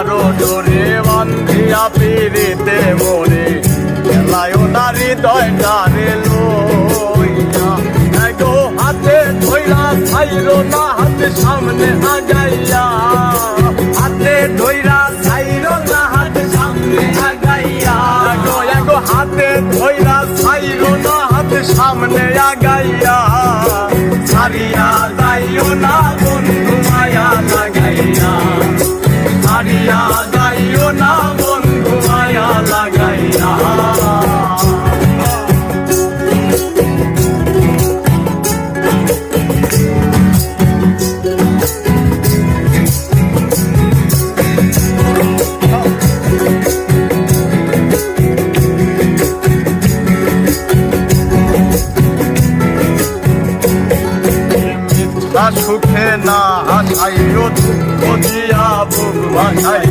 কারো ডোরে বান্ধিয়া পিড়িতে মোরে খেলায় না হৃদয়টারে লইয়া এগো হাতে ধইরা ছাইরো না হাতে সামনে আগাইয়া হাতে ধইরা ছাইরো না হাতে সামনে আগাইয়া এগো হাতে ধইরা ছাইরো না হাতে সামনে আগাইয়া ছাড়িয়া যাইও না বন্ধু মায়া লাগাইয়া ছাড়িয়া যাইও না বন্ধু মায়া লাগাইয়া সুখে না হাসাইও দুঃখ দিয়া বুক ভাসাই